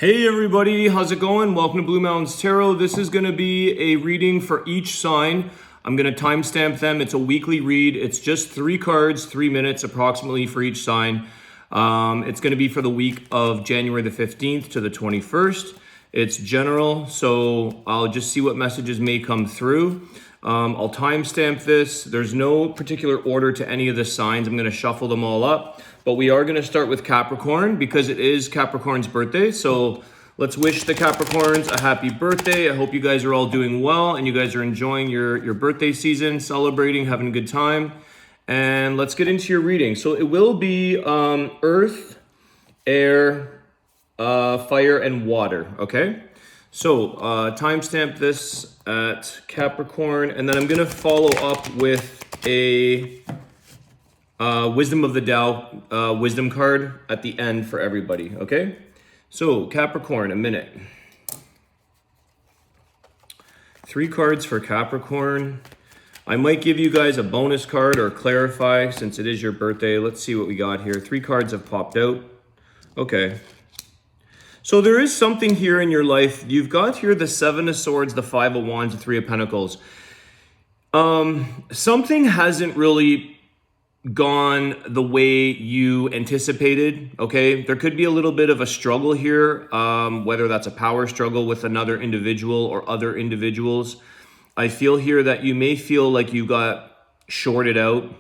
Hey everybody, how's it going? Welcome to Blue Mountains Tarot. This is going to be a reading for each sign. I'm going to timestamp them. It's a weekly read. It's just 3 cards, 3 minutes approximately for each sign. It's going to be for the week of January the 15th to the 21st. It's general, so I'll just see what messages may come through. I'll timestamp this. There's no particular order to any of the signs. I'm going to shuffle them all up. But we are going to start with Capricorn because it is Capricorn's birthday. So let's wish the Capricorns a happy birthday. I hope you guys are all doing well and you guys are enjoying your birthday season, celebrating, having a good time. And let's get into your reading. So it will be earth, air, fire, and water, okay? So timestamp this at Capricorn, and then I'm going to follow up with a Wisdom of the Tao wisdom card at the end for everybody, okay? So Capricorn, a minute. 3 cards for Capricorn. I might give you guys a bonus card or clarify since it is your birthday. Let's see what we got here. 3 cards have popped out. Okay. So there is something here in your life. You've got here the 7 of Swords, the 5 of Wands, the 3 of Pentacles. Something hasn't really gone the way you anticipated, okay? There could be a little bit of a struggle here, whether that's a power struggle with another individual or other individuals. I feel here that you may feel like you got shorted out,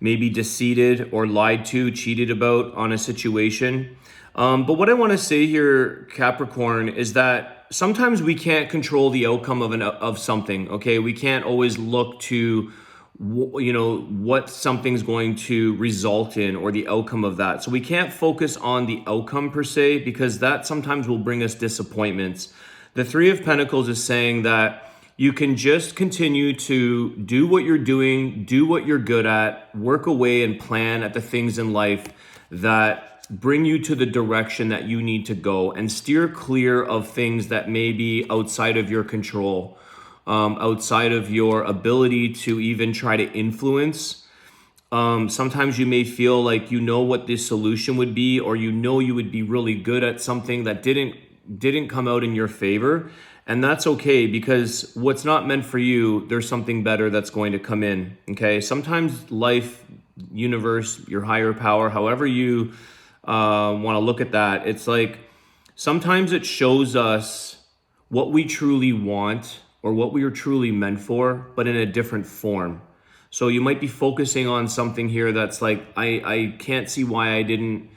maybe deceived or lied to, cheated about on a situation. But what I want to say here, Capricorn, is that sometimes we can't control the outcome of something, okay? We can't always look to what something's going to result in or the outcome of that. So we can't focus on the outcome per se, because that sometimes will bring us disappointments. The 3 of Pentacles is saying that you can just continue to do what you're doing, do what you're good at, work away and plan at the things in life that bring you to the direction that you need to go, and steer clear of things that may be outside of your control. Outside of your ability to even try to influence. Sometimes you may feel like you know what the solution would be, or you would be really good at something that didn't come out in your favor. And that's okay, because what's not meant for you, there's something better that's going to come in, okay? Sometimes life, universe, your higher power, however you want to look at that, it's like sometimes it shows us what we truly want or what we are truly meant for, but in a different form. So you might be focusing on something here that's like, I can't see why I didn't,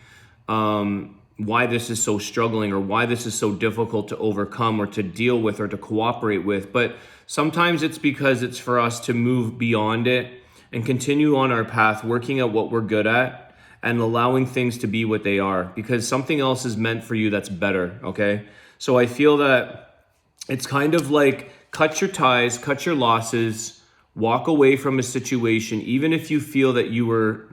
why this is so struggling, or why this is so difficult to overcome or to deal with or to cooperate with. But sometimes it's because it's for us to move beyond it and continue on our path, working at what we're good at and allowing things to be what they are, because something else is meant for you that's better, okay? So I feel that it's kind of like, cut your ties, cut your losses, walk away from a situation, even if you feel that you were,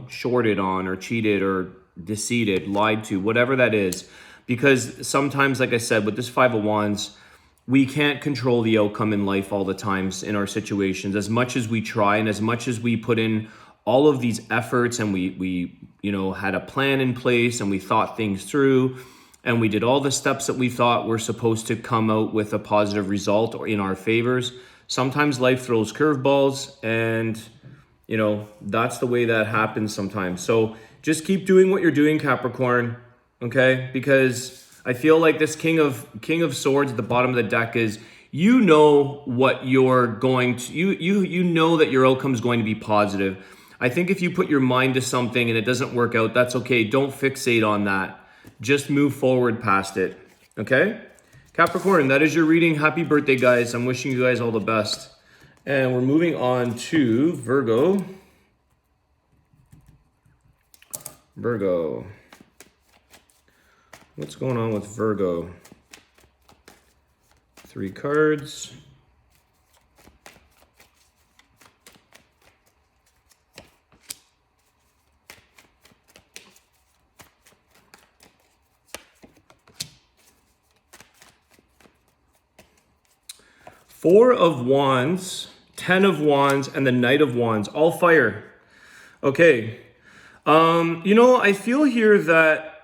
shorted on or cheated or deceived, lied to, whatever that is. Because sometimes, like I said, with this 5 of Wands, we can't control the outcome in life all the times in our situations. As much as we try and as much as we put in all of these efforts and we had a plan in place and we thought things through, and we did all the steps that we thought were supposed to come out with a positive result or in our favors, sometimes life throws curveballs, and that's the way that happens sometimes. So just keep doing what you're doing, Capricorn, okay? Because I feel like this King of Swords at the bottom of the deck is, what you're going to, you know that your outcome is going to be positive. I think if you put your mind to something and it doesn't work out, that's okay. Don't fixate on that. Just move forward past it, okay? Capricorn, that is your reading. Happy birthday, guys. I'm wishing you guys all the best. And we're moving on to Virgo. Virgo. What's going on with Virgo? 3 cards. Four of Wands, 10 of Wands, and the Knight of Wands, all fire. Okay. I feel here that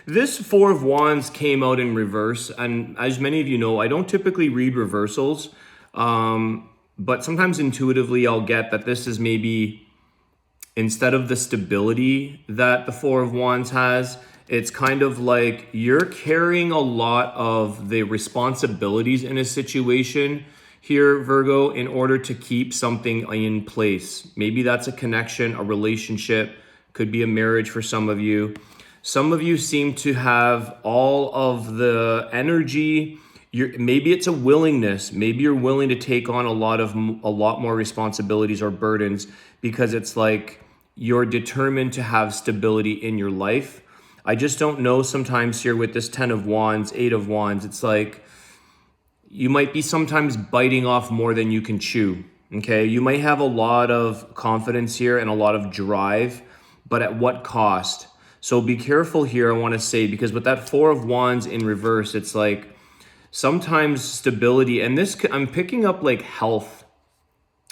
This Four of Wands came out in reverse, and as many of you know, I don't typically read reversals, but sometimes intuitively I'll get that this is maybe, instead of the stability that the Four of Wands has, it's kind of like you're carrying a lot of the responsibilities in a situation here, Virgo, in order to keep something in place. Maybe that's a connection, a relationship, could be a marriage for some of you. Some of you seem to have all of the energy. Maybe it's a willingness. Maybe you're willing to take on a lot more responsibilities or burdens because it's like you're determined to have stability in your life. I just don't know sometimes here with this 10 of Wands, 8 of Wands, it's like you might be sometimes biting off more than you can chew, okay? You might have a lot of confidence here and a lot of drive, but at what cost? So be careful here, I want to say, because with that Four of Wands in reverse, it's like sometimes stability, and this, I'm picking up like health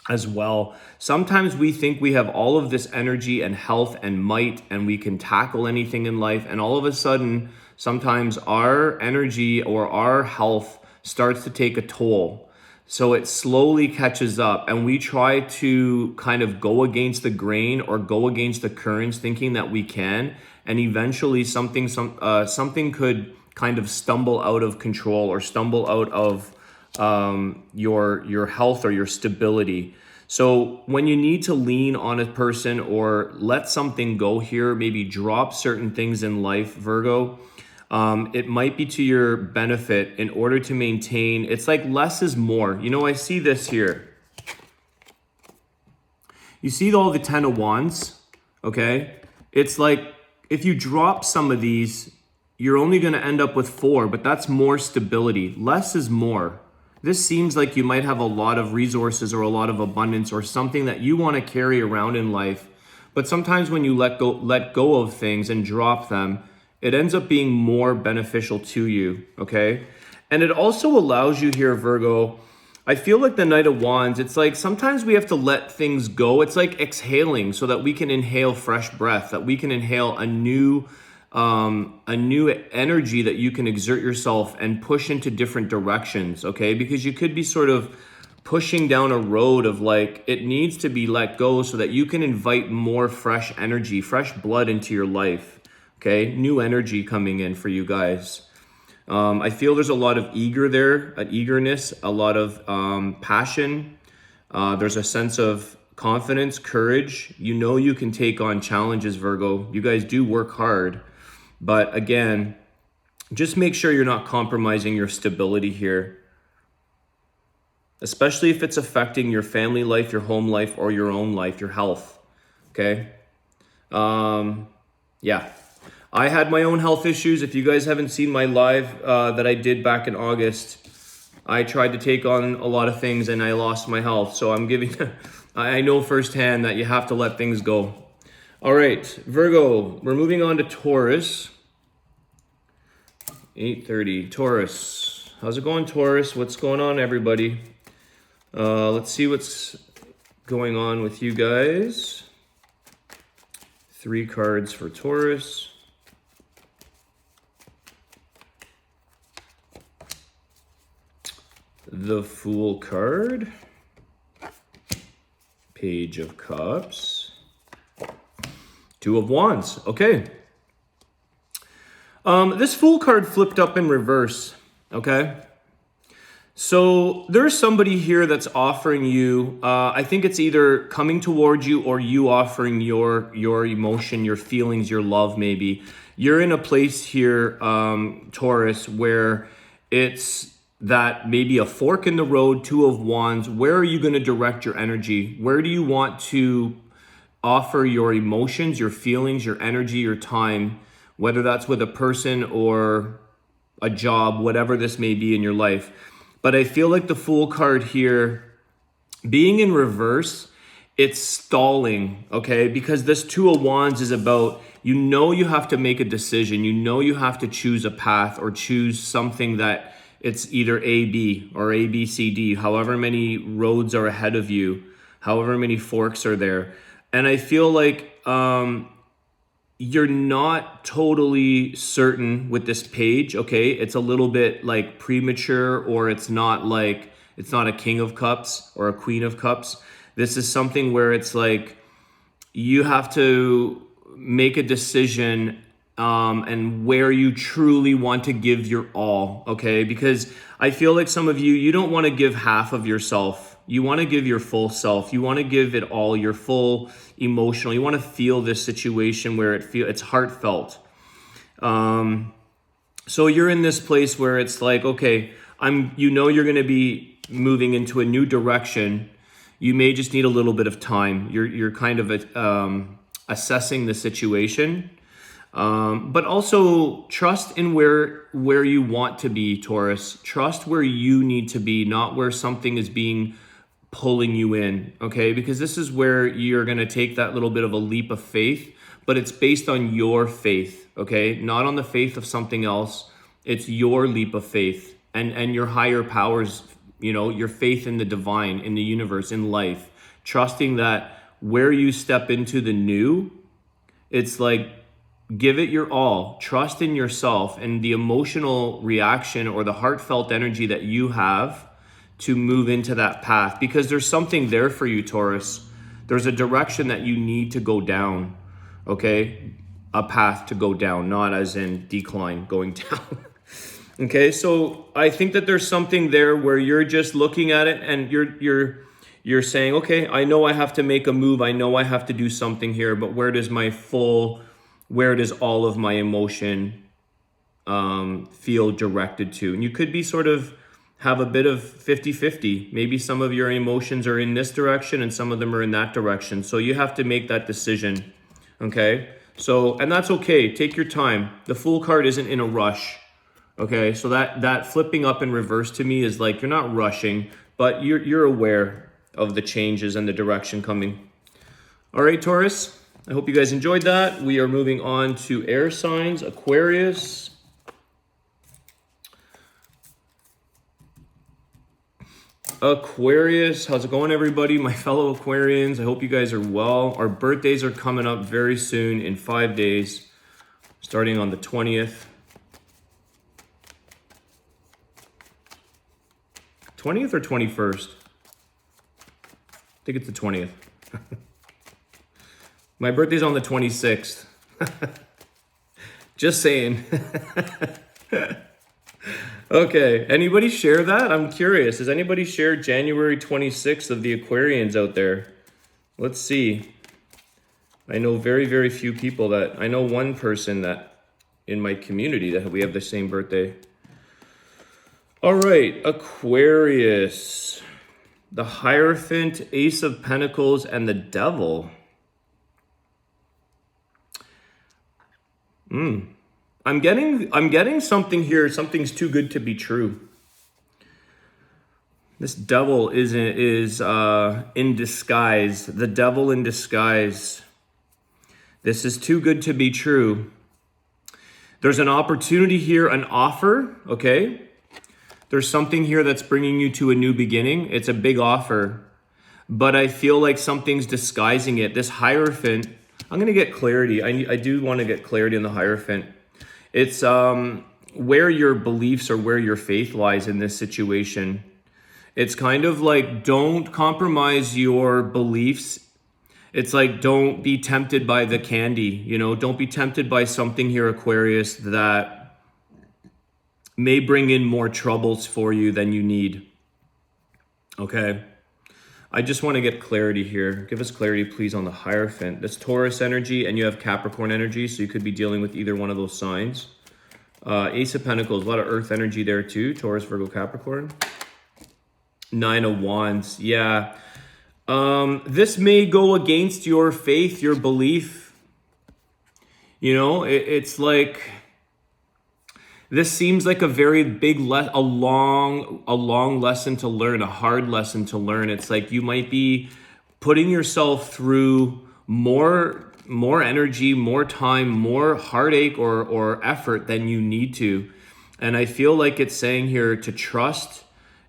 as well. Sometimes we think we have all of this energy and health and might, and we can tackle anything in life, and all of a sudden, sometimes our energy or our health starts to take a toll. So it slowly catches up, and we try to kind of go against the grain or go against the currents, thinking that we can, and eventually something could kind of stumble out of control or stumble out of your health or your stability. So when you need to lean on a person or let something go here, maybe drop certain things in life, Virgo, it might be to your benefit in order to maintain. It's like less is more. You know, I see this here. You see all the 10 of Wands, okay? It's like if you drop some of these, you're only going to end up with 4, but that's more stability. Less is more. This seems like you might have a lot of resources or a lot of abundance or something that you want to carry around in life. But sometimes when you let go of things and drop them, it ends up being more beneficial to you, okay? And it also allows you here, Virgo, I feel like the Knight of Wands, it's like sometimes we have to let things go. It's like exhaling so that we can inhale fresh breath, that we can inhale a new energy that you can exert yourself and push into different directions, okay? Because you could be sort of pushing down a road of like, it needs to be let go so that you can invite more fresh energy, fresh blood into your life, okay? New energy coming in for you guys. I feel there's a lot of eagerness, a lot of passion. There's a sense of confidence, courage. You know you can take on challenges, Virgo. You guys do work hard. But again, just make sure you're not compromising your stability here, especially if it's affecting your family life, your home life, or your own life, your health, okay? Yeah. I had my own health issues. If you guys haven't seen my live that I did back in August, I tried to take on a lot of things and I lost my health. So I'm giving, I know firsthand that you have to let things go. All right, Virgo, we're moving on to Taurus. 8:30, Taurus. How's it going, Taurus? What's going on, everybody? Let's see what's going on with you guys. 3 cards for Taurus. The Fool card. Page of Cups. 2 of Wands. Okay. This Fool card flipped up in reverse. Okay. So there's somebody here that's offering you, I think it's either coming towards you or you offering your emotion, your feelings, your love maybe. You're in a place here, Taurus, where it's that maybe a fork in the road, 2 of Wands. Where are you going to direct your energy? Where do you want to offer your emotions, your feelings, your energy, your time, whether that's with a person or a job, whatever this may be in your life. But I feel like the Fool card here, being in reverse, it's stalling, okay? Because this 2 of Wands is about, you have to make a decision. You have to choose a path or choose something that it's either A, B or A, B, C, D, however many roads are ahead of you, however many forks are there. And I feel like you're not totally certain with this page, okay? It's a little bit like premature, or it's not a King of Cups or a Queen of Cups. This is something where it's like you have to make a decision and where you truly want to give your all, okay? Because I feel like some of you don't want to give half of yourself. You want to give your full self. You want to give it all, your full emotional. You want to feel this situation where it's heartfelt. So you're in this place where it's like, okay, you're going to be moving into a new direction. You may just need a little bit of time. You're kind of assessing the situation. But also trust in where you want to be, Taurus. Trust where you need to be, not where something is pulling you in, okay? Because this is where you're going to take that little bit of a leap of faith, but it's based on your faith, okay? Not on the faith of something else. It's your leap of faith and your higher powers, your faith in the divine, in the universe, in life. Trusting that where you step into the new, it's like, give it your all. Trust in yourself and the emotional reaction or the heartfelt energy that you have to move into that path, because there's something there for you, Taurus. There's a direction that you need to go down, okay? A path to go down, not as in decline, going down. Okay, so I think that there's something there where you're just looking at it and you're saying, okay, I know I have to make a move. I know I have to do something here, but where does all of my emotion feel directed to? And you could be have a bit of 50-50. Maybe some of your emotions are in this direction and some of them are in that direction. So you have to make that decision, okay? So, and that's okay. Take your time. The Fool card isn't in a rush, okay? So that flipping up in reverse to me is like you're not rushing, but you're aware of the changes and the direction coming. All right, Taurus. I hope you guys enjoyed that. We are moving on to air signs, Aquarius. Aquarius, how's it going, everybody? My fellow Aquarians, I hope you guys are well. Our birthdays are coming up very soon in 5 days, starting on the 20th. 20th or 21st? I think it's the 20th. My birthday's on the 26th. Just saying. Okay, anybody share that? I'm curious. Has anybody shared January 26th of the Aquarians out there? Let's see. I know very, very few people I know one person that in my community that we have the same birthday. All right, Aquarius. The Hierophant, Ace of Pentacles, and the Devil. I'm getting something here. Something's too good to be true. This devil is in disguise. The devil in disguise. This is too good to be true. There's an opportunity here, an offer, okay? There's something here that's bringing you to a new beginning. It's a big offer, but I feel like something's disguising it. This Hierophant, I'm going to get clarity. I do want to get clarity on the Hierophant. It's where your beliefs or where your faith lies in this situation. It's kind of like, don't compromise your beliefs. It's like, don't be tempted by the candy, don't be tempted by something here, Aquarius, that may bring in more troubles for you than you need. Okay. I just want to get clarity here. Give us clarity, please, on the Hierophant. That's Taurus energy, and you have Capricorn energy, so you could be dealing with either one of those signs. Ace of Pentacles, a lot of Earth energy there too. Taurus, Virgo, Capricorn. 9 of Wands, yeah. This may go against your faith, your belief. It's like, this seems like a very big, a long lesson to learn, a hard lesson to learn. It's like you might be putting yourself through more energy, more time, more heartache or effort than you need to. And I feel like it's saying here to trust,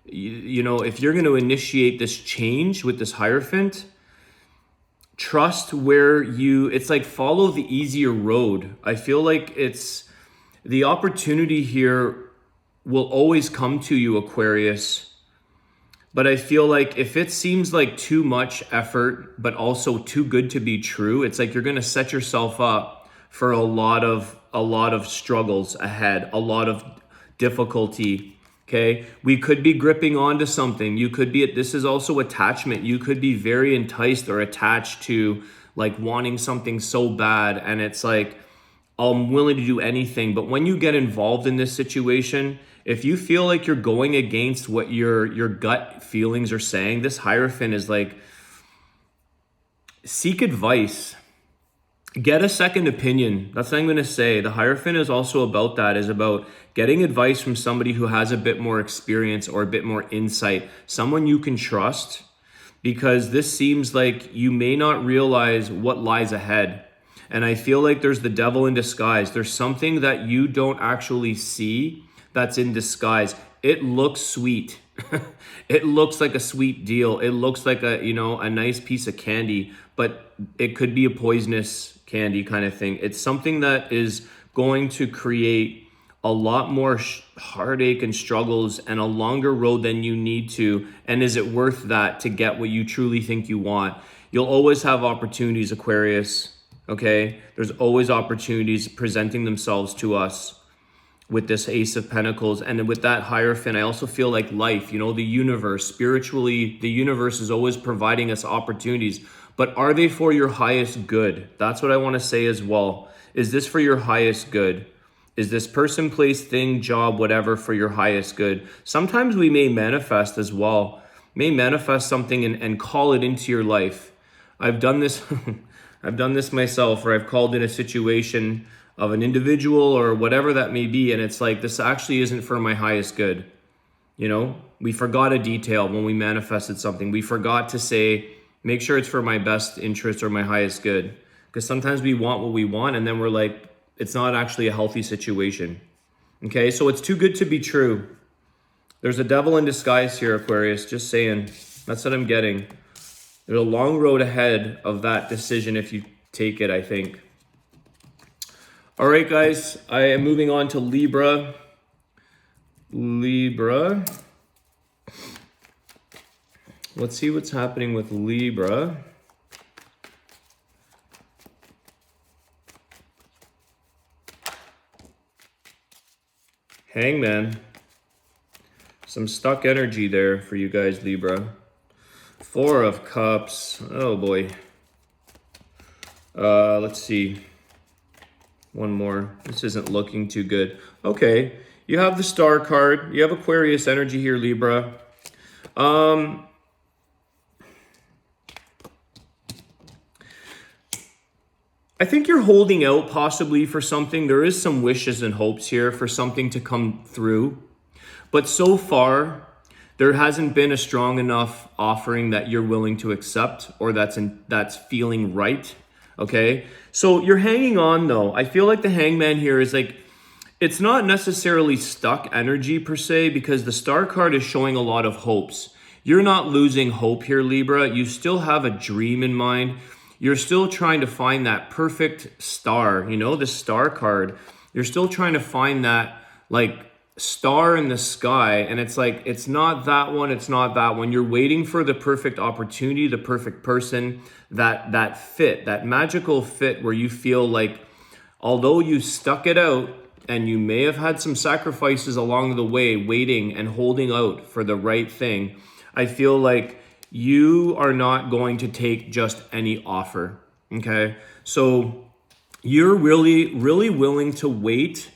if you're going to initiate this change with this Hierophant, trust where it's like follow the easier road. I feel like it's the opportunity here will always come to you, Aquarius. But I feel like if it seems like too much effort, but also too good to be true, it's like you're going to set yourself up for a lot of struggles ahead, a lot of difficulty. Okay, we could be gripping onto something. You could be, this is also attachment. You could be very enticed or attached to like wanting something so bad. And it's like, I'm willing to do anything. But when you get involved in this situation, if you feel like you're going against what your gut feelings are saying, this Hierophant is like, seek advice. Get a second opinion. That's what I'm going to say. The Hierophant is also about that, is about getting advice from somebody who has a bit more experience or a bit more insight, someone you can trust, because this seems like you may not realize what lies ahead. And I feel like there's the devil in disguise. There's something that you don't actually see that's in disguise. It looks sweet. It looks like a sweet deal. It looks like a nice piece of candy, but it could be a poisonous candy kind of thing. It's something that is going to create a lot more heartache and struggles and a longer road than you need to. And is it worth that to get what you truly think you want? You'll always have opportunities, Aquarius. Okay? There's always opportunities presenting themselves to us with this Ace of Pentacles. And with that Hierophant, I also feel like life, the universe, spiritually, the universe is always providing us opportunities. But are they for your highest good? That's what I want to say as well. Is this for your highest good? Is this person, place, thing, job, whatever for your highest good? Sometimes we may manifest as well, may manifest something and call it into your life. I've done this. I've done this myself, where I've called in a situation of an individual or whatever that may be, and it's like, this actually isn't for my highest good. We forgot a detail when we manifested something. We forgot to say, make sure it's for my best interest or my highest good. Because sometimes we want what we want, and then we're like, it's not actually a healthy situation. Okay, so it's too good to be true. There's a devil in disguise here, Aquarius, just saying. That's what I'm getting. There's a long road ahead of that decision if you take it, I think. All right, guys, I am moving on to Libra. Let's see what's happening with Libra. Hangman. Some stuck energy there for you guys, Libra. 4 of Cups. Oh, boy. Let's see. One more. This isn't looking too good. Okay. You have the Star card. You have Aquarius energy here, Libra. I think you're holding out possibly for something. There is some wishes and hopes here for something to come through. But so far, there hasn't been a strong enough offering that you're willing to accept, or that's feeling right. Okay? So you're hanging on though. I feel like the Hangman here is like, it's not necessarily stuck energy per se, because the Star card is showing a lot of hopes. You're not losing hope here, Libra. You still have a dream in mind. You're still trying to find that perfect star, the Star card. You're still trying to find that like star in the sky. And it's like, it's not that one. It's not that one. You're waiting for the perfect opportunity, the perfect person, that fit, that magical fit where you feel like, although you stuck it out and you may have had some sacrifices along the way, waiting and holding out for the right thing, I feel like you are not going to take just any offer, okay? So you're really, really willing to wait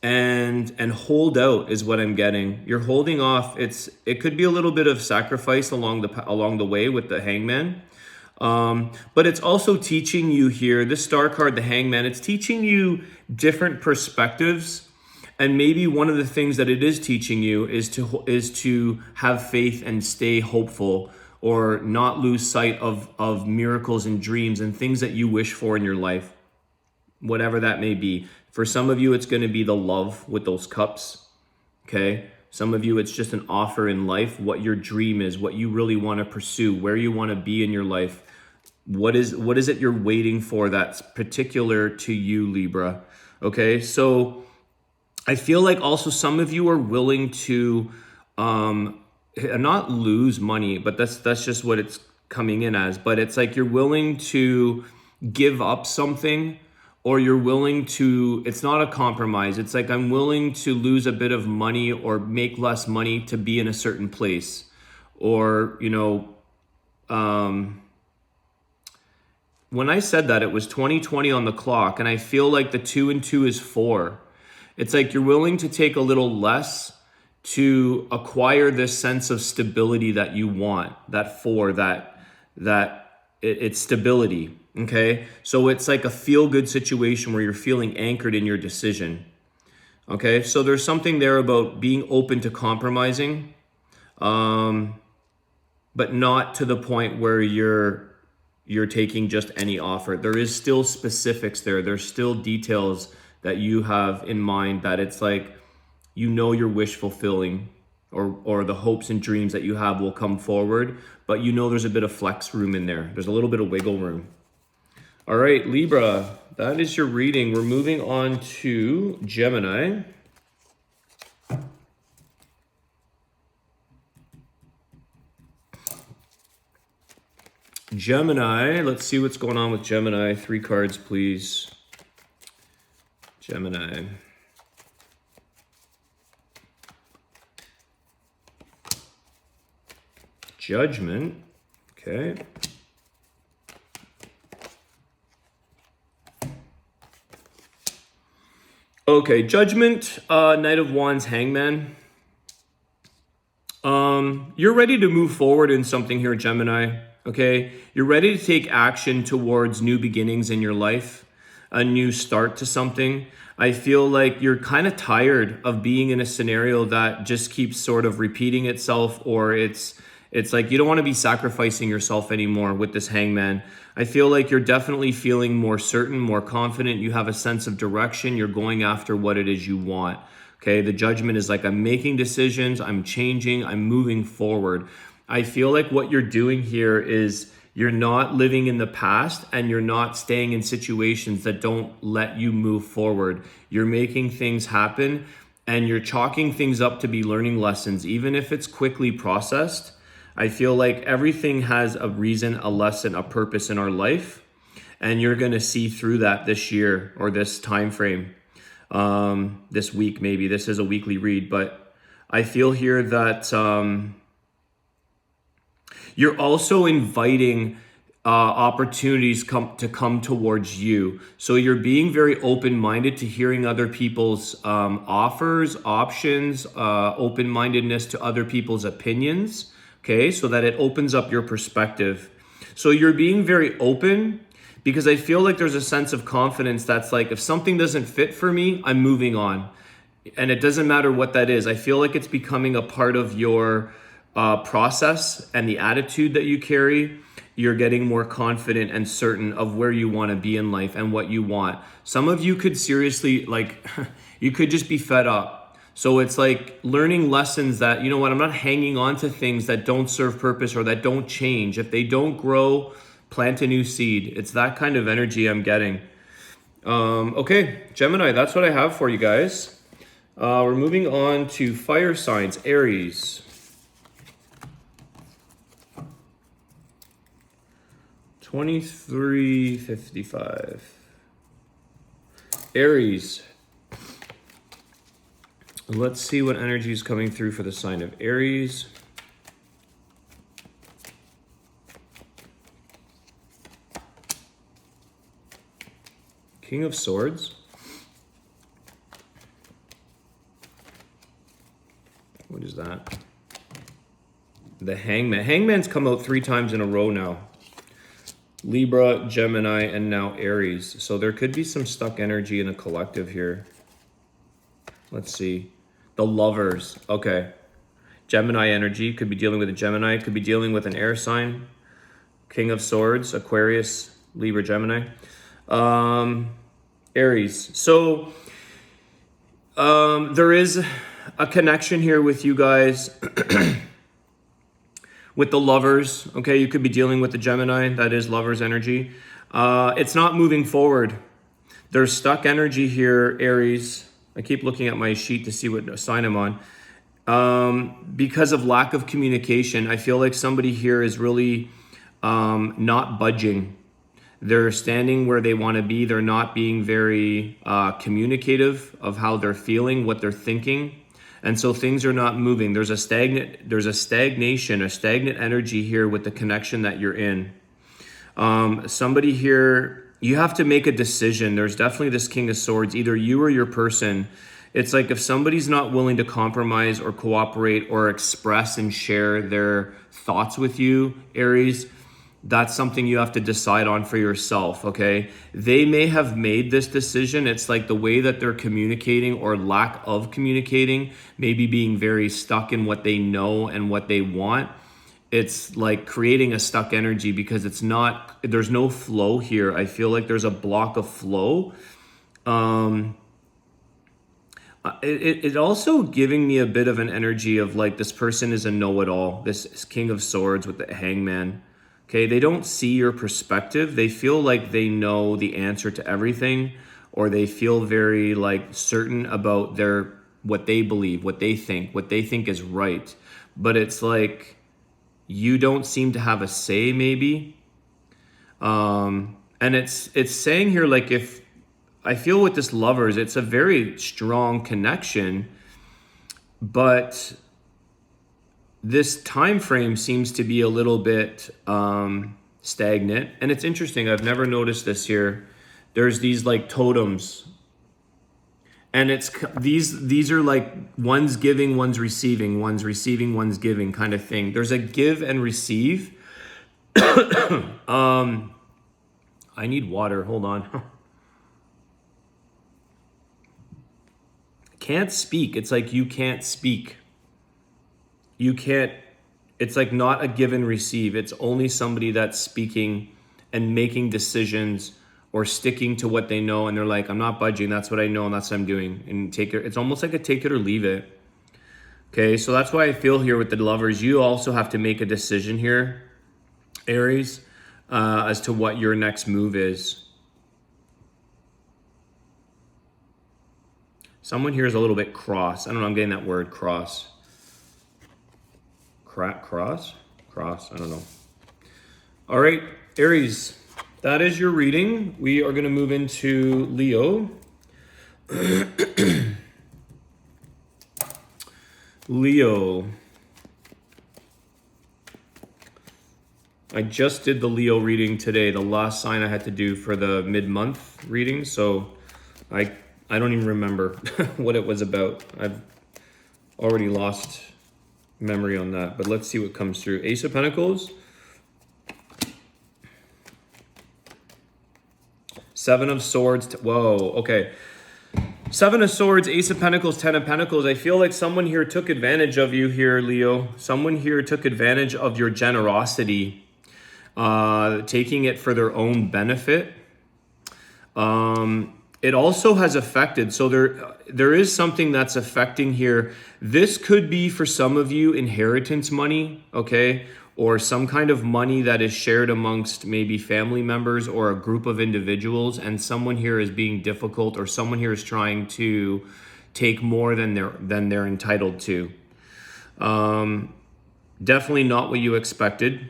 and hold out is what I'm getting. You're holding off. It could be a little bit of sacrifice along the way with the Hangman. But it's also teaching you here, this Star card, the Hangman, it's teaching you different perspectives. And maybe one of the things that it is teaching you is to have faith and stay hopeful, or not lose sight of miracles and dreams and things that you wish for in your life, whatever that may be. For some of you, it's going to be the love with those cups, okay? Some of you, it's just an offer in life, what your dream is, what you really want to pursue, where you want to be in your life. What is it you're waiting for that's particular to you, Libra? Okay, so I feel like also some of you are willing to not lose money, but that's just what it's coming in as. But it's like you're willing to give up something, or you're willing to, it's not a compromise. It's like I'm willing to lose a bit of money or make less money to be in a certain place. Or, you know, when I said that, it was 2020 on the clock, and I feel like the 2 and 2 is 4. It's like you're willing to take a little less to acquire this sense of stability that you want, that 4, it's stability, okay? So it's like a feel-good situation where you're feeling anchored in your decision, okay? So there's something there about being open to compromising, but not to the point where you're taking just any offer. There is still specifics there. There's still details that you have in mind that it's like, you know, your wish fulfilling or the hopes and dreams that you have will come forward, but you know there's a bit of flex room in there. There's a little bit of wiggle room. All right, Libra, that is your reading. We're moving on to Gemini. Gemini, let's see what's going on with Gemini. 3 cards, please. Gemini. Judgment, okay. Okay, Judgment, Knight of Wands, Hangman. You're ready to move forward in something here, Gemini, okay? You're ready to take action towards new beginnings in your life, a new start to something. I feel like you're kind of tired of being in a scenario that just keeps sort of repeating itself, or it's like you don't want to be sacrificing yourself anymore with this Hangman. I feel like you're definitely feeling more certain, more confident. You have a sense of direction. You're going after what it is you want. Okay, the Judgment is like, I'm making decisions, I'm changing, I'm moving forward. I feel like what you're doing here is you're not living in the past, and you're not staying in situations that don't let you move forward. You're making things happen, and you're chalking things up to be learning lessons, even if it's quickly processed. I feel like everything has a reason, a lesson, a purpose in our life, and you're going to see through that this year or this time frame, this week maybe. This is a weekly read, but I feel here that you're also inviting opportunities to come towards you. So you're being very open-minded to hearing other people's offers, options, open-mindedness to other people's opinions. Okay, so that it opens up your perspective. So you're being very open, because I feel like there's a sense of confidence that's like, if something doesn't fit for me, I'm moving on. And it doesn't matter what that is. I feel like it's becoming a part of your process and the attitude that you carry. You're getting more confident and certain of where you want to be in life and what you want. Some of you could seriously, like, you could just be fed up. So it's like learning lessons that, you know what, I'm not hanging on to things that don't serve purpose or that don't change. If they don't grow, plant a new seed. It's that kind of energy I'm getting. Okay, Gemini, that's what I have for you guys. We're moving on to fire signs, Aries. $23.55. Aries. Let's see what energy is coming through for the sign of Aries. King of Swords. What is that? The Hangman. Hangman's come out 3 times in a row now. Libra, Gemini, and now Aries. So there could be some stuck energy in a collective here. Let's see. The Lovers. Okay. Gemini energy. Could be dealing with a Gemini. Could be dealing with an air sign. King of Swords. Aquarius. Libra, Gemini. Aries. So there is a connection here with you guys With the Lovers, okay, you could be dealing with the Gemini. That is Lovers energy. It's not moving forward. There's stuck energy here, Aries. I keep looking at my sheet to see what sign I'm on. Because of lack of communication, I feel like somebody here is really not budging. They're standing where they want to be. They're not being very communicative of how they're feeling, what they're thinking. And so things are not moving. There's a stagnant energy here with the connection that you're in. Somebody here, you have to make a decision. There's definitely this King of Swords, either you or your person. It's like if somebody's not willing to compromise or cooperate or express and share their thoughts with you, Aries, that's something you have to decide on for yourself, okay? They may have made this decision. It's like the way that they're communicating or lack of communicating, maybe being very stuck in what they know and what they want. It's like creating a stuck energy because there's no flow here. I feel like there's a block of flow. It also giving me a bit of an energy of like this person is a know-it-all, this King of Swords with the Hangman. Okay, they don't see your perspective. They feel like they know the answer to everything, or they feel very like certain about what they believe, what they think is right. But it's like you don't seem to have a say, maybe. And it's saying here like if I feel with this Lovers, it's a very strong connection, but this time frame seems to be a little bit stagnant. And it's interesting, I've never noticed this here. There's these like totems. And it's these are like one's giving, one's receiving, one's receiving, one's giving kind of thing. There's a give and receive. I need water, hold on. Can't speak. It's like you can't speak. You can't, it's like not a give and receive. It's only somebody that's speaking and making decisions or sticking to what they know. And they're like, I'm not budging. That's what I know. And that's what I'm doing. And take it. It's almost like a take it or leave it. Okay. So that's why I feel here with the Lovers, you also have to make a decision here, Aries, as to what your next move is. Someone here is a little bit cross. I don't know. I'm getting that word cross. Cross, I don't know. All right, Aries, that is your reading. We are going to move into Leo. Leo. I just did the Leo reading today, the last sign I had to do for the mid-month reading, so I don't even remember what it was about. I've already lost memory on that, but let's see what comes through. Ace of Pentacles, Seven of Swords. Whoa, okay. Seven of Swords, Ace of Pentacles, Ten of Pentacles. I feel like someone here took advantage of you here, Leo. Someone here took advantage of your generosity, taking it for their own benefit. It also has affected, so there is something that's affecting here. This could be for some of you inheritance money, okay? Or some kind of money that is shared amongst maybe family members or a group of individuals, and someone here is being difficult, or someone here is trying to take more than they're entitled to. Definitely not what you expected.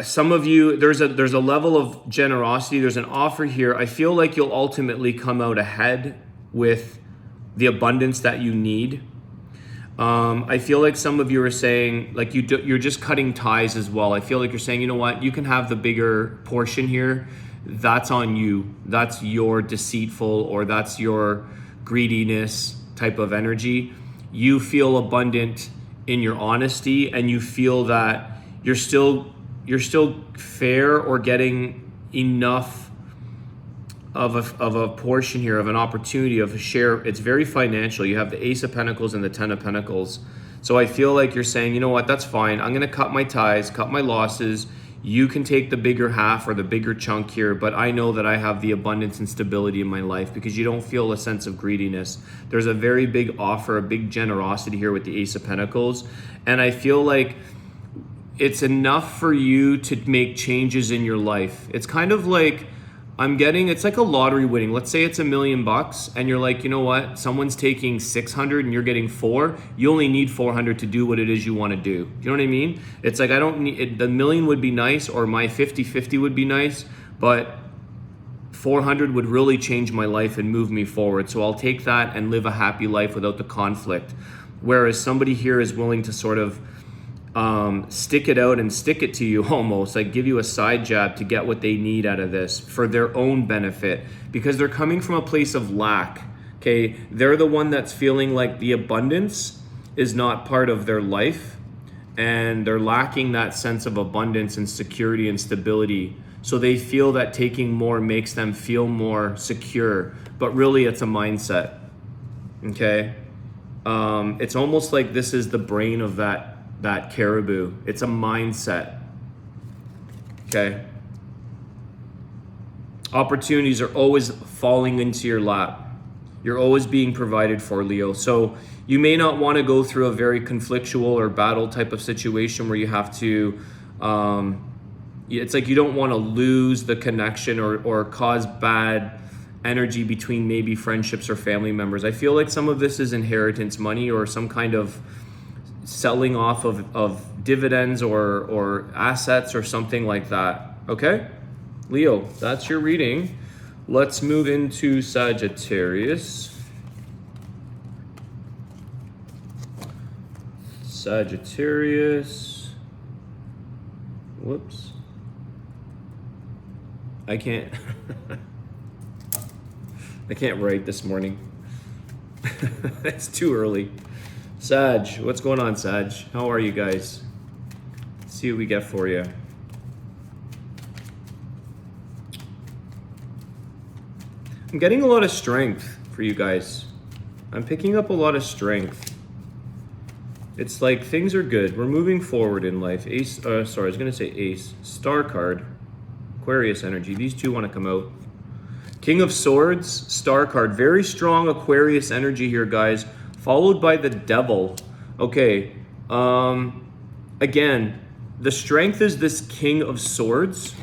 Some of you, there's a level of generosity. There's an offer here. I feel like you'll ultimately come out ahead with the abundance that you need. I feel like some of you are saying, like you're just cutting ties as well. I feel like you're saying, you know what, you can have the bigger portion here. That's on you. That's your deceitful, or that's your greediness type of energy. You feel abundant in your honesty, and you feel that you're still fair or getting enough of a portion here, of an opportunity, of a share. It's very financial. You have the Ace of Pentacles and the Ten of Pentacles. So I feel like you're saying, you know what, that's fine. I'm going to cut my ties, cut my losses. You can take the bigger half or the bigger chunk here, but I know that I have the abundance and stability in my life because you don't feel a sense of greediness. There's a very big offer, a big generosity here with the Ace of Pentacles. And I feel like it's enough for you to make changes in your life. It's kind of like, it's like a lottery winning. Let's say it's $1 million and you're like, you know what? Someone's taking 600 and you're getting 4. You only need 400 to do what it is you want to do. You know what I mean? It's like, I don't need, the million would be nice, or my 50-50 would be nice, but 400 would really change my life and move me forward. So I'll take that and live a happy life without the conflict. Whereas somebody here is willing to sort of stick it out and stick it to you, almost like give you a side jab to get what they need out of this for their own benefit, because they're coming from a place of lack. Okay, they're the one that's feeling like the abundance is not part of their life, and they're lacking that sense of abundance and security and stability. So they feel that taking more makes them feel more secure, but really it's a mindset. Okay, it's almost like this is the brain of that caribou. It's a mindset. Okay. Opportunities are always falling into your lap. You're always being provided for, Leo. So you may not want to go through a very conflictual or battle type of situation where you have to, it's like you don't want to lose the connection or cause bad energy between maybe friendships or family members. I feel like some of this is inheritance money or some kind of selling off of dividends or assets or something like that. Okay, Leo, that's your reading. Let's move into Sagittarius. Whoops, I can't I can't write this morning. It's too early. Sag, what's going on, Sag? How are you guys? Let's see what we get for you. I'm getting a lot of strength for you guys. I'm picking up a lot of strength. It's like things are good. We're moving forward in life. Ace, I was going to say Ace. Star card, Aquarius energy. These two want to come out. King of Swords, Star card. Very strong Aquarius energy here, guys. Followed by the Devil. Okay, again, the strength is this King of Swords.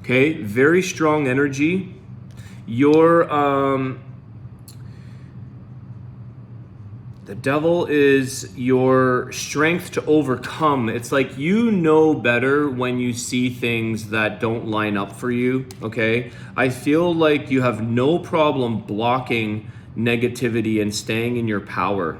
Okay, very strong energy. The Devil is your strength to overcome. It's like you know better when you see things that don't line up for you, okay? I feel like you have no problem blocking negativity and staying in your power.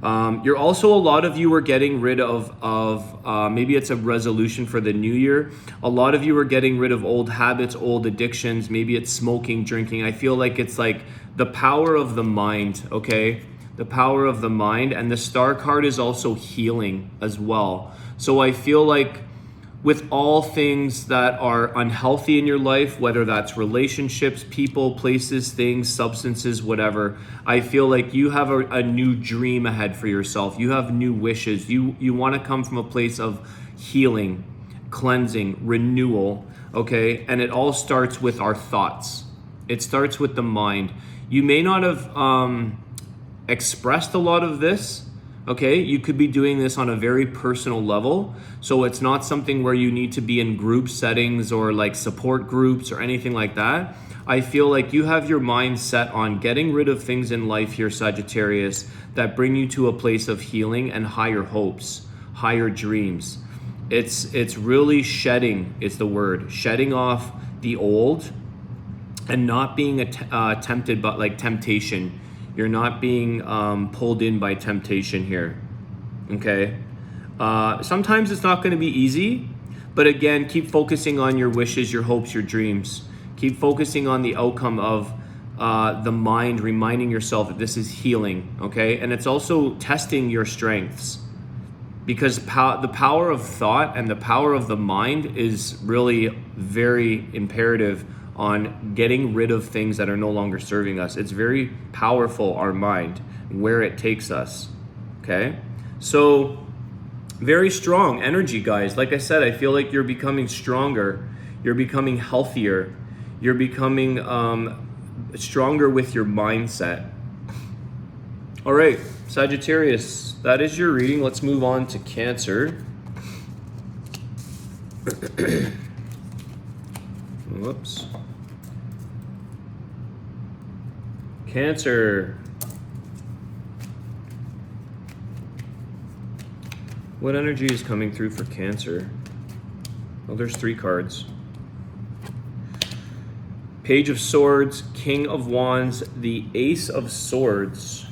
You're also, a lot of you are getting rid of maybe it's a resolution for the new year. A lot of you are getting rid of old habits, old addictions. Maybe it's smoking, drinking. I feel like it's like the power of the mind, okay? The power of the mind. And the Star card is also healing as well. So I feel like with all things that are unhealthy in your life, whether that's relationships, people, places, things, substances, whatever, I feel like you have a new dream ahead for yourself. You have new wishes. You want to come from a place of healing, cleansing, renewal, okay? And it all starts with our thoughts. It starts with the mind. You may not have expressed a lot of this, okay? You could be doing this on a very personal level. So it's not something where you need to be in group settings or like support groups or anything like that. I feel like you have your mind set on getting rid of things in life here, Sagittarius, that bring you to a place of healing and higher hopes, higher dreams. It's really shedding is the word. Shedding off the old and not being tempted, but like temptation. You're not being pulled in by temptation here, okay? Sometimes it's not going to be easy, but again, keep focusing on your wishes, your hopes, your dreams. Keep focusing on the outcome of the mind, reminding yourself that this is healing, okay? And it's also testing your strengths, because the power of thought and the power of the mind is really very imperative on getting rid of things that are no longer serving us. It's very powerful, our mind, where it takes us, okay? So Very strong energy, guys. Like I said, I feel like you're becoming stronger. You're becoming healthier. You're becoming stronger with your mindset. All right, Sagittarius, that is your reading. Let's move on to Cancer. Whoops. Cancer. What energy is coming through for Cancer? Oh, there's 3 cards. Page of Swords, King of Wands, the Ace of Swords.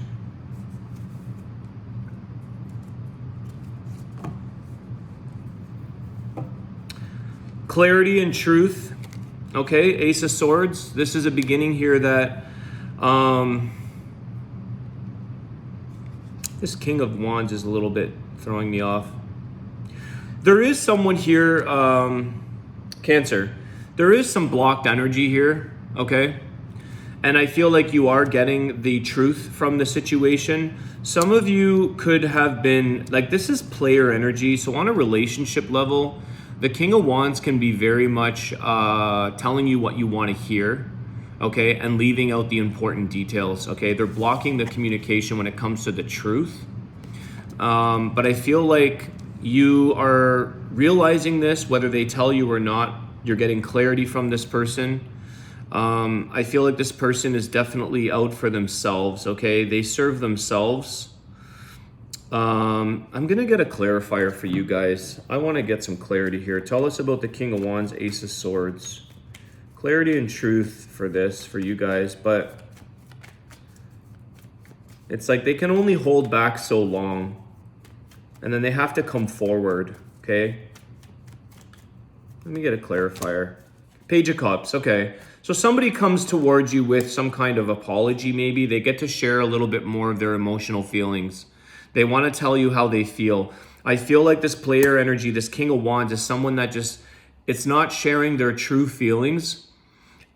Clarity and truth. Okay, Ace of Swords. This is a beginning here that this King of Wands is a little bit throwing me off. There is someone here, Cancer. There is some blocked energy here, okay? And I feel like you are getting the truth from the situation. Some of you could have been, like, this is player energy. So on a relationship level, the King of Wands can be very much telling you what you want to hear, okay? And leaving out the important details, okay? They're blocking the communication when it comes to the truth. But I feel like you are realizing this, whether they tell you or not. You're getting clarity from this person. I feel like this person is definitely out for themselves, okay? They serve themselves. I'm going to get a clarifier for you guys. I want to get some clarity here. Tell us about the King of Wands, Ace of Swords. Clarity and truth for this, for you guys. But it's like they can only hold back so long. And then they have to come forward, okay? Let me get a clarifier. Page of Cups, okay. So somebody comes towards you with some kind of apology maybe. They get to share a little bit more of their emotional feelings. They want to tell you how they feel. I feel like this player energy, this King of Wands, is someone that just, it's not sharing their true feelings.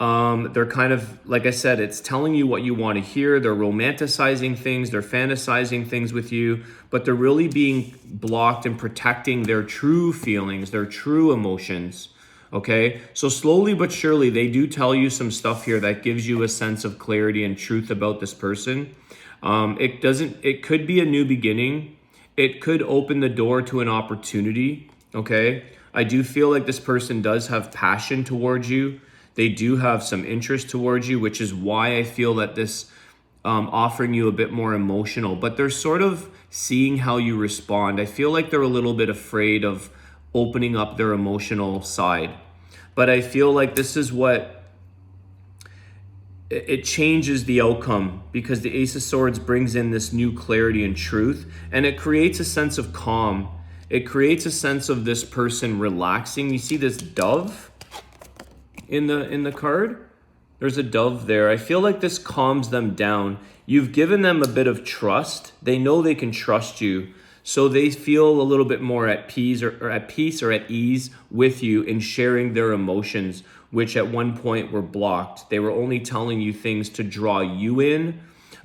They're kind of, like I said, it's telling you what you want to hear. They're romanticizing things. They're fantasizing things with you, but they're really being blocked and protecting their true feelings, their true emotions. Okay. So slowly but surely, they do tell you some stuff here that gives you a sense of clarity and truth about this person. It could be a new beginning. It could open the door to an opportunity. Okay. I do feel like this person does have passion towards you. They do have some interest towards you, which is why I feel that this offering you a bit more emotional, but they're sort of seeing how you respond. I feel like they're a little bit afraid of opening up their emotional side, but I feel like this is what it changes the outcome, because the Ace of Swords brings in this new clarity and truth, and it creates a sense of calm. It creates a sense of this person relaxing. You see this dove in the card? There's a dove there. I feel like this calms them down. You've given them a bit of trust. They know they can trust you. So they feel a little bit more at peace or at ease with you in sharing their emotions, which at one point were blocked. They were only telling you things to draw you in,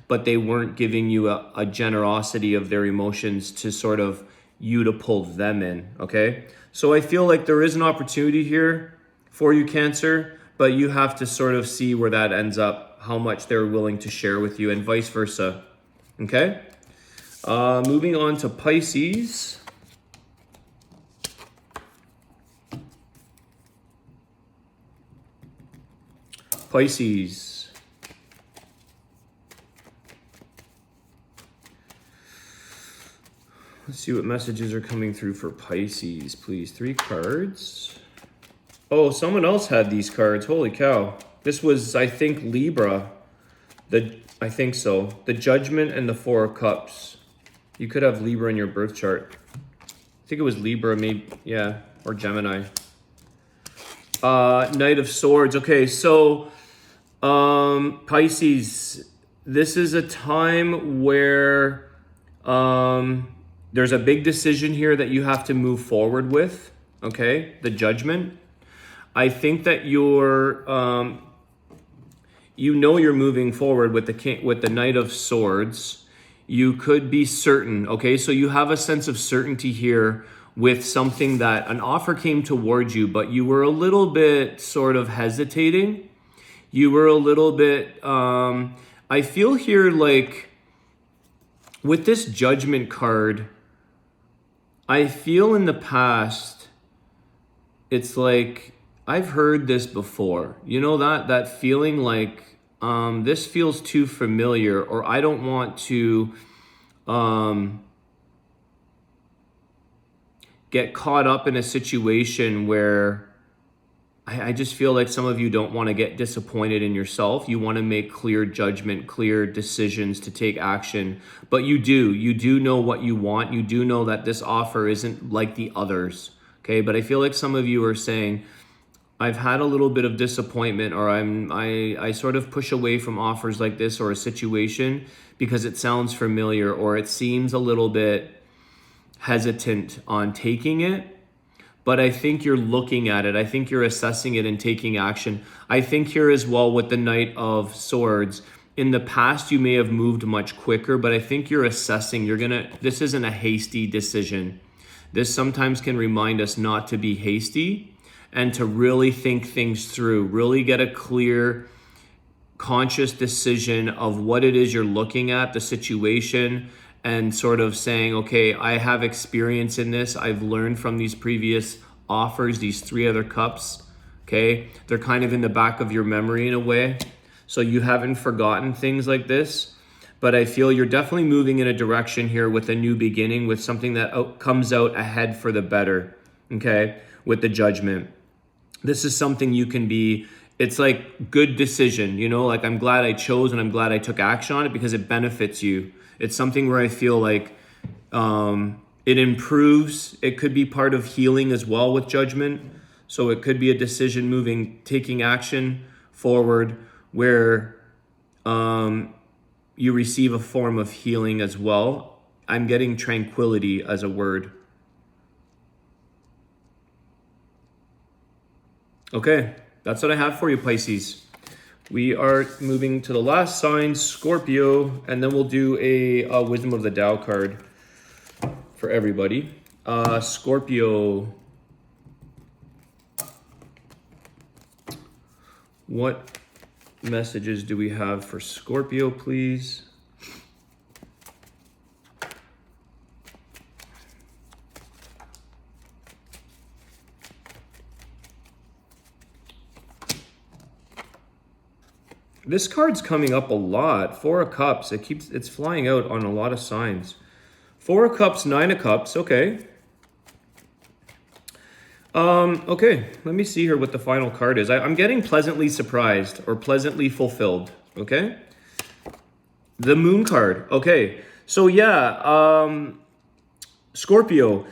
but they weren't giving you a generosity of their emotions to sort of you to pull them in, okay? So I feel like there is an opportunity here for you, Cancer, but you have to sort of see where that ends up, how much they're willing to share with you, and vice versa, okay? Moving on to Pisces. Pisces. Let's see what messages are coming through for Pisces, please. 3 cards. Oh, someone else had these cards. Holy cow. This was, I think, Libra. I think so. The Judgment and the 4 of Cups. You could have Libra in your birth chart. I think it was Libra, maybe, yeah, or Gemini. Knight of Swords. Okay, so Pisces, this is a time where there's a big decision here that you have to move forward with, okay? The Judgment. I think that you're, you're moving forward with the Knight of Swords. You could be certain, okay? So you have a sense of certainty here with something that an offer came towards you, but you were a little bit sort of hesitating. You were a little bit, I feel here like with this Judgment card, I feel in the past, it's like, I've heard this before. You know, that feeling like, this feels too familiar, or I don't want to get caught up in a situation where I just feel like some of you don't want to get disappointed in yourself. You want to make clear judgment, clear decisions to take action. But you do know what you want. You do know that this offer isn't like the others. Okay, but I feel like some of you are saying, I've had a little bit of disappointment, or I sort of push away from offers like this or a situation because it sounds familiar, or it seems a little bit hesitant on taking it. But I think you're looking at it. I think you're assessing it and taking action. I think here as well with the Knight of Swords, in the past you may have moved much quicker, but I think you're assessing. This isn't a hasty decision. This sometimes can remind us not to be hasty and to really think things through, really get a clear, conscious decision of what it is you're looking at, the situation, and sort of saying, okay, I have experience in this. I've learned from these previous offers, these 3 other cups, okay? They're kind of in the back of your memory in a way. So you haven't forgotten things like this, but I feel you're definitely moving in a direction here with a new beginning, with something that comes out ahead for the better, okay? With the Judgment. This is something you can be, it's like good decision, you know, like I'm glad I chose and I'm glad I took action on it because it benefits you. It's something where I feel like it improves. It could be part of healing as well with Judgment. So it could be a decision taking action forward where you receive a form of healing as well. I'm getting tranquility as a word. Okay, that's what I have for you, Pisces. We are moving to the last sign, Scorpio, and then we'll do a Wisdom of the Tao card for everybody. Scorpio. What messages do we have for Scorpio, please? This card's coming up a lot. 4 of Cups. It's flying out on a lot of signs. 4 of Cups, 9 of Cups. Okay. Okay. Let me see here what the final card is. I'm getting pleasantly surprised or pleasantly fulfilled. Okay. The Moon card. Okay. So yeah, Scorpio.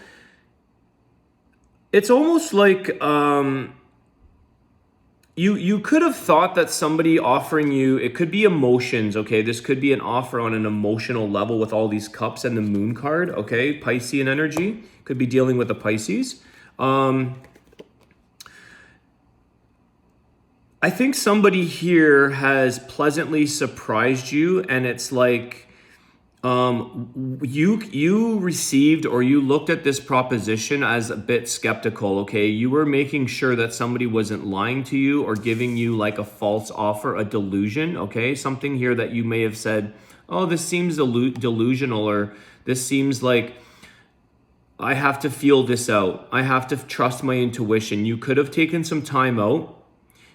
It's almost like You could have thought that somebody offering you, it could be emotions, okay? This could be an offer on an emotional level with all these cups and the Moon card, okay? Piscean energy, could be dealing with the Pisces. I think somebody here has pleasantly surprised you, and it's like you received, or you looked at this proposition as a bit skeptical, okay? You were making sure that somebody wasn't lying to you or giving you like a false offer, a delusion, okay? Something here that you may have said, oh, this seems delusional, or this seems like I have to feel this out. I have to trust my intuition. You could have taken some time out.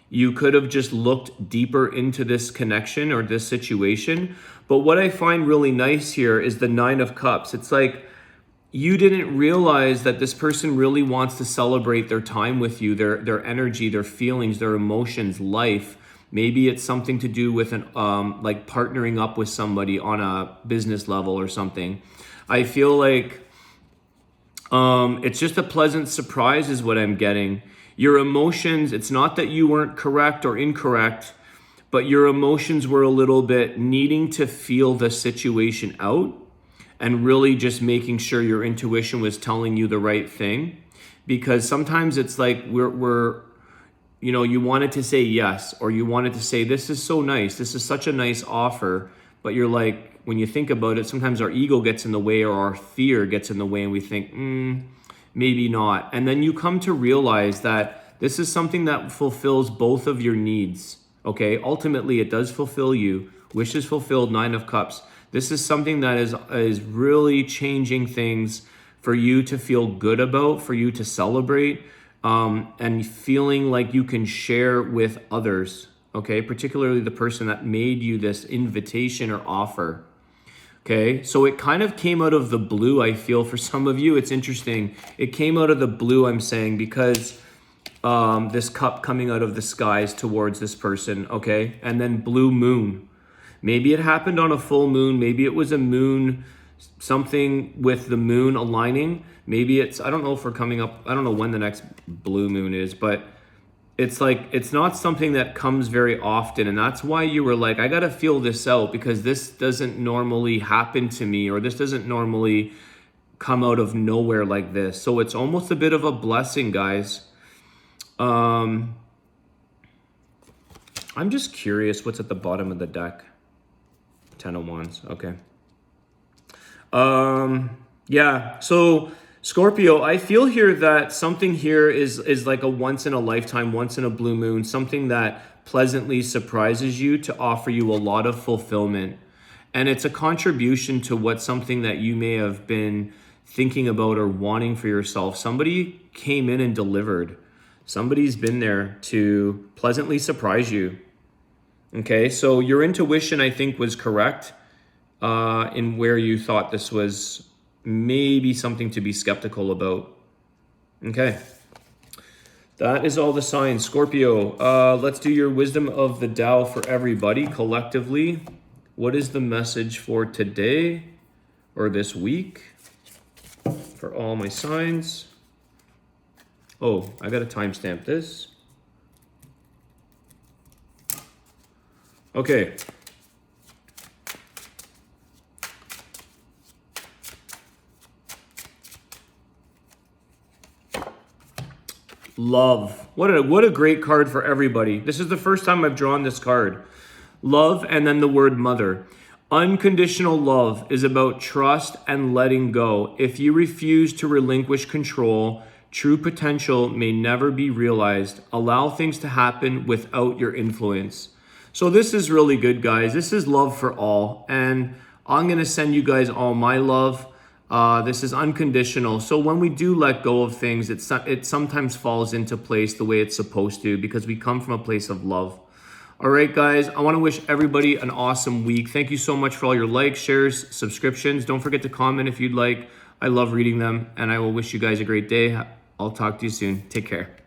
You could have just looked deeper into this connection or this situation. But what I find really nice here is the 9 of Cups. It's like you didn't realize that this person really wants to celebrate their time with you, their energy, their feelings, their emotions, life. Maybe it's something to do with like partnering up with somebody on a business level or something. I feel like it's just a pleasant surprise is what I'm getting. Your emotions, it's not that you weren't correct or incorrect, but your emotions were a little bit needing to feel the situation out and really just making sure your intuition was telling you the right thing. Because sometimes it's like you wanted to say yes, or you wanted to say, this is so nice. This is such a nice offer, but you're like, when you think about it, sometimes our ego gets in the way or our fear gets in the way and we think, maybe not. And then you come to realize that this is something that fulfills both of your needs, okay? Ultimately, it does fulfill you. Wishes fulfilled, 9 of Cups. This is something that is really changing things for you to feel good about, for you to celebrate, and feeling like you can share with others, okay? Particularly the person that made you this invitation or offer, okay? So it kind of came out of the blue, I feel, for some of you. It's interesting. It came out of the blue, I'm saying, because this cup coming out of the skies towards this person, okay? And then blue moon. Maybe it happened on a full moon. Maybe it was a moon, something with the moon aligning. Maybe it's, I don't know if we're coming up, I don't know when the next blue moon is, but it's like, it's not something that comes very often. And that's why you were like, I got to feel this out because this doesn't normally happen to me, or this doesn't normally come out of nowhere like this. So it's almost a bit of a blessing, guys. I'm just curious what's at the bottom of the deck. 10 of Wands, okay. Yeah, so Scorpio, I feel here that something here is like a once in a lifetime, once in a blue moon, something that pleasantly surprises you to offer you a lot of fulfillment. And it's a contribution to what something that you may have been thinking about or wanting for yourself. Somebody came in and delivered. Somebody's been there to pleasantly surprise you. Okay, so your intuition, I think, was correct in where you thought this was maybe something to be skeptical about. Okay, that is all the signs. Scorpio, let's do your wisdom of the Tao for everybody collectively. What is the message for today or this week for all my signs? Oh, I got to timestamp this. Okay. Love. What a great card for everybody. This is the first time I've drawn this card. Love and then the word mother. Unconditional love is about trust and letting go. If you refuse to relinquish control, true potential may never be realized. Allow things to happen without your influence. So this is really good, guys. This is love for all. And I'm going to send you guys all my love. This is unconditional. So when we do let go of things, it sometimes falls into place the way it's supposed to because we come from a place of love. All right, guys, I want to wish everybody an awesome week. Thank you so much for all your likes, shares, subscriptions. Don't forget to comment if you'd like. I love reading them, and I will wish you guys a great day. I'll talk to you soon. Take care.